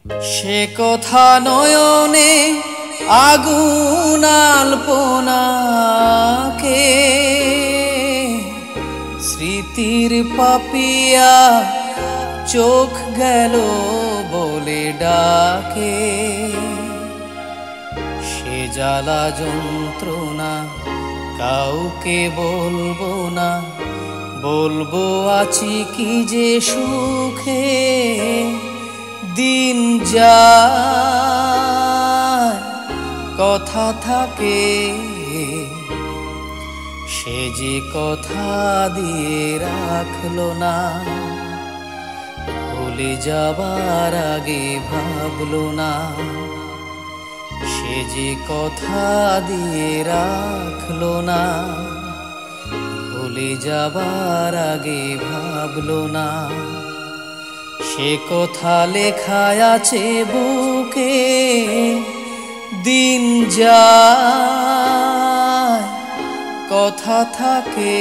সে কথা নয়নে আগুন আলপনাকে স্মৃতির পাপিয়া চোখ গেল বলে ডাকে। সে জ্বালা যন্ত্রণা কাউকে বলবো না, বলবো আছি কি যে সুখে। দিন যায় কথা থাকে, সে যে কথা দিয়ে রাখলো না। ভুলে যাবার আগে ভাবলো না, সে যে কথা দিয়ে রাখলো না। ভুলে যাবার আগে ভাবলো না, সে কথা লেখা আছে বুকে। দিন যায় কথা থাকে,